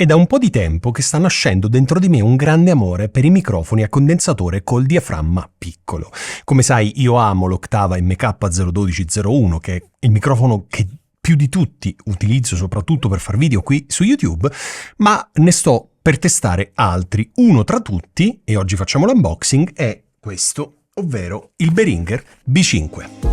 È da un po' di tempo che sta nascendo dentro di me un grande amore per i microfoni a condensatore col diaframma piccolo. Come sai, io amo l'Octava MK01201, che è il microfono che più di tutti utilizzo soprattutto per far video qui su YouTube, ma ne sto per testare altri. Uno tra tutti, e oggi facciamo l'unboxing, è questo, ovvero il Behringer B5.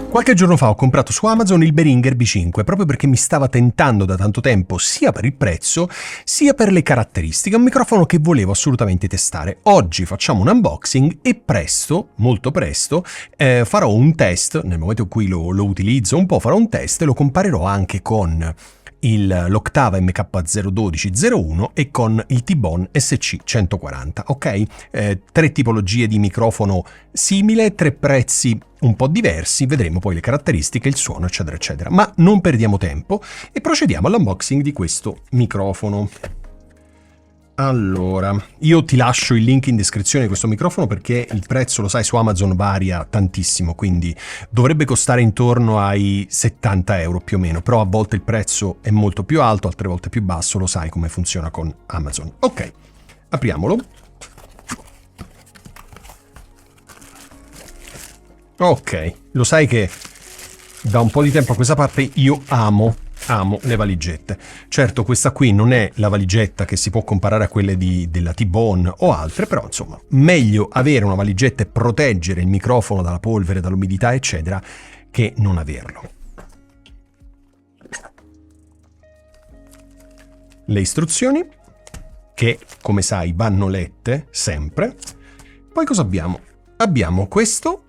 Qualche giorno fa ho comprato su Amazon il Behringer B5 proprio perché mi stava tentando da tanto tempo sia per il prezzo sia per le caratteristiche, un microfono che volevo assolutamente testare. Oggi facciamo un unboxing e presto, molto presto, farò un test, nel momento in cui lo utilizzo un po' farò un test e lo comparerò anche con l'Octava MK01201 e con il T-Bone SC140, ok? Tre tipologie di microfono simile, tre prezzi un po' diversi, vedremo poi le caratteristiche, il suono, eccetera, eccetera. Ma non perdiamo tempo e procediamo all'unboxing di questo microfono. Allora, io ti lascio il link in descrizione di questo microfono perché il prezzo, lo sai, su Amazon varia tantissimo, quindi dovrebbe costare intorno ai 70 euro più o meno, però a volte il prezzo è molto più alto, altre volte più basso, lo sai come funziona con Amazon. Ok, apriamolo. Ok, lo sai che da un po' di tempo a questa parte io amo le valigette. Certo, questa qui non è la valigetta che si può comparare a quelle della T-Bone o altre, però insomma, meglio avere una valigetta e proteggere il microfono dalla polvere, dall'umidità, eccetera, che non averlo. Le istruzioni, che come sai vanno lette sempre. Poi cosa abbiamo? Abbiamo questo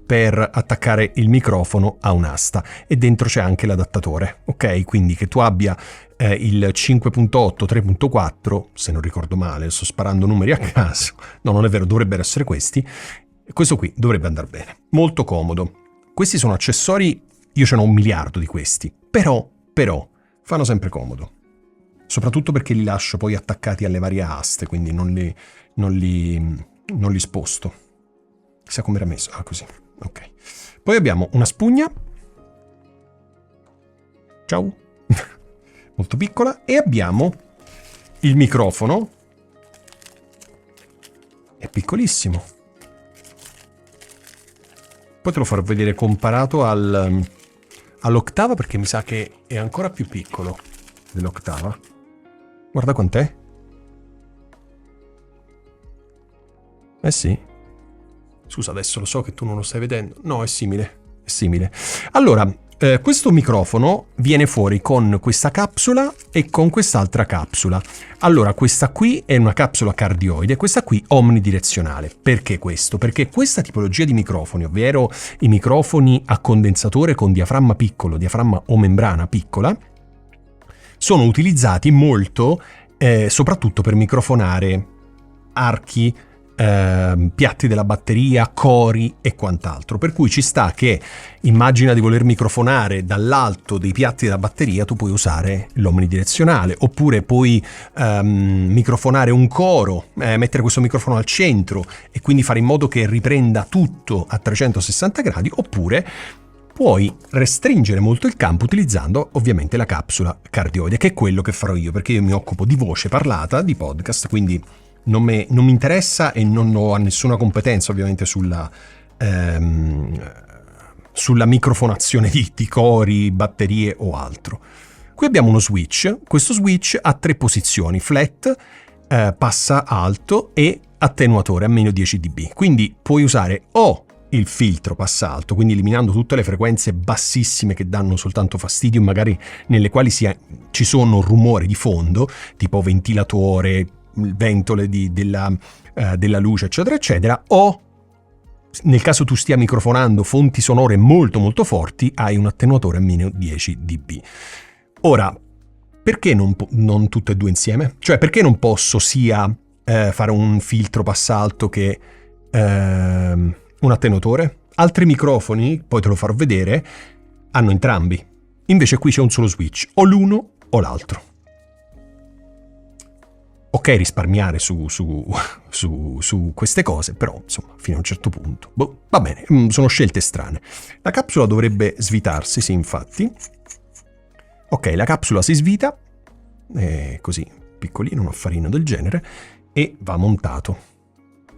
per attaccare il microfono a un'asta e dentro c'è anche l'adattatore, ok? Quindi che tu abbia il 5.8, 3.4, se non ricordo male, sto sparando numeri a caso, no, non è vero, dovrebbero essere questi, questo qui dovrebbe andare bene, molto comodo. Questi sono accessori, io ce n'ho 1 miliardo di questi, però fanno sempre comodo, soprattutto perché li lascio poi attaccati alle varie aste, quindi non li sposto. Chissà come era messo, così. Ok. Poi abbiamo una spugna. Ciao. Molto piccola. E abbiamo il microfono. È piccolissimo. Poi te lo farò vedere comparato all'Octava perché mi sa che è ancora più piccolo dell'Octava. Guarda quant'è. Eh sì. Scusa, adesso lo so che tu non lo stai vedendo. No, è simile. Allora, questo microfono viene fuori con questa capsula e con quest'altra capsula. Allora, questa qui è una capsula cardioide, questa qui omnidirezionale. Perché questo? Perché questa tipologia di microfoni, ovvero i microfoni a condensatore con diaframma piccolo, diaframma o membrana piccola, sono utilizzati molto, soprattutto per microfonare archi, piatti della batteria, cori e quant'altro, per cui ci sta che immagina di voler microfonare dall'alto dei piatti della batteria, tu puoi usare l'omnidirezionale, oppure puoi microfonare un coro, mettere questo microfono al centro e quindi fare in modo che riprenda tutto a 360 gradi, oppure puoi restringere molto il campo utilizzando ovviamente la capsula cardioide, che è quello che farò io, perché io mi occupo di voce parlata, di podcast, quindi non mi interessa e non ho nessuna competenza ovviamente sulla microfonazione di cori, batterie o altro. Qui abbiamo uno switch, questo switch ha 3 posizioni, flat, passa alto e attenuatore a meno 10 dB, quindi puoi usare o il filtro passa alto, quindi eliminando tutte le frequenze bassissime che danno soltanto fastidio, magari nelle quali ci sono rumori di fondo, tipo ventilatore, ventole della luce, eccetera, eccetera, o nel caso tu stia microfonando fonti sonore molto molto forti, hai un attenuatore a meno 10 dB. Ora, perché non tutte e due insieme? Cioè, perché non posso sia fare un filtro passalto che un attenuatore? Altri microfoni, poi te lo farò vedere, hanno entrambi. Invece qui c'è un solo switch, o l'uno o l'altro. Ok, risparmiare su queste cose, però insomma fino a un certo punto va bene, sono scelte strane. La capsula dovrebbe svitarsi, sì, infatti, Ok, la capsula si svita, così, piccolino, un affarino del genere, e va montato.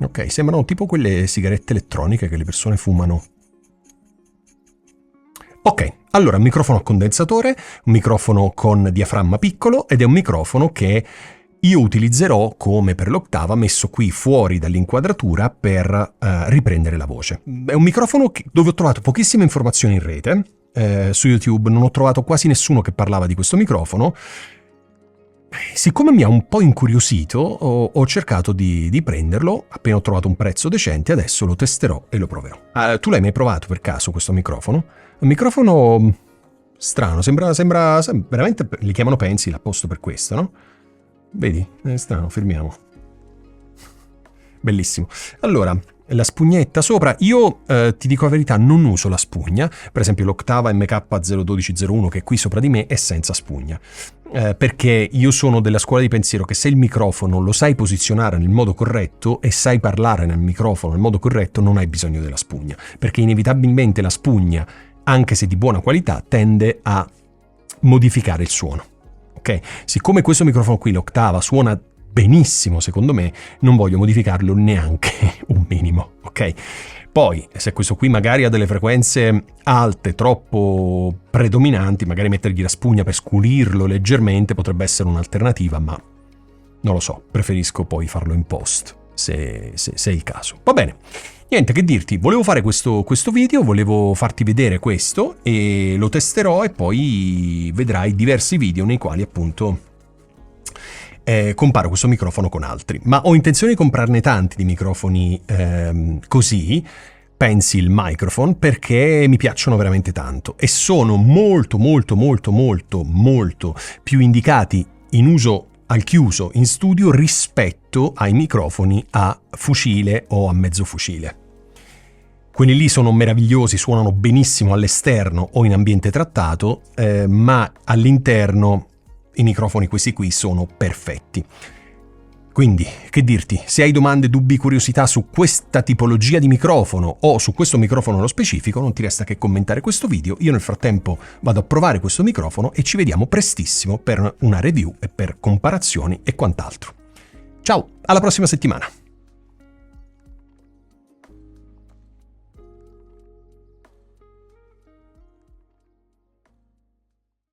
Ok, sembrano tipo quelle sigarette elettroniche che le persone fumano. Ok, allora, un microfono a condensatore, un microfono con diaframma piccolo ed è un microfono che io utilizzerò come per l'Ottava, messo qui fuori dall'inquadratura per riprendere la voce. È un microfono dove ho trovato pochissime informazioni in rete. Su YouTube non ho trovato quasi nessuno che parlava di questo microfono. Siccome mi ha un po' incuriosito, ho cercato di prenderlo. Appena ho trovato un prezzo decente, adesso lo testerò e lo proverò. Tu l'hai mai provato per caso questo microfono? Un microfono strano, sembra veramente, li chiamano pencil apposta per questo, no? Vedi? È strano, fermiamo. Bellissimo. Allora, la spugnetta sopra, io ti dico la verità, non uso la spugna. Per esempio l'Ottava MK01201 che è qui sopra di me è senza spugna. Perché io sono della scuola di pensiero che se il microfono lo sai posizionare nel modo corretto e sai parlare nel microfono nel modo corretto, non hai bisogno della spugna. Perché inevitabilmente la spugna, anche se di buona qualità, tende a modificare il suono. Ok? Siccome questo microfono qui, l'Ottava, suona benissimo secondo me, non voglio modificarlo neanche un minimo, ok? Poi, se questo qui magari ha delle frequenze alte, troppo predominanti, magari mettergli la spugna per sculirlo leggermente potrebbe essere un'alternativa, ma non lo so, preferisco poi farlo in post, se è il caso. Va bene, niente che dirti, volevo fare questo video, volevo farti vedere questo e lo testerò e poi vedrai diversi video nei quali appunto comparo questo microfono con altri, ma ho intenzione di comprarne tanti di microfoni così, pencil microphone, perché mi piacciono veramente tanto e sono molto più indicati in uso al chiuso in studio rispetto ai microfoni a fucile o a mezzo fucile. Quelli lì sono meravigliosi, suonano benissimo all'esterno o in ambiente trattato, ma all'interno i microfoni questi qui sono perfetti. Quindi, che dirti, se hai domande, dubbi, curiosità su questa tipologia di microfono o su questo microfono nello specifico, non ti resta che commentare questo video. Io nel frattempo vado a provare questo microfono e ci vediamo prestissimo per una review e per comparazioni e quant'altro. Ciao, alla prossima settimana!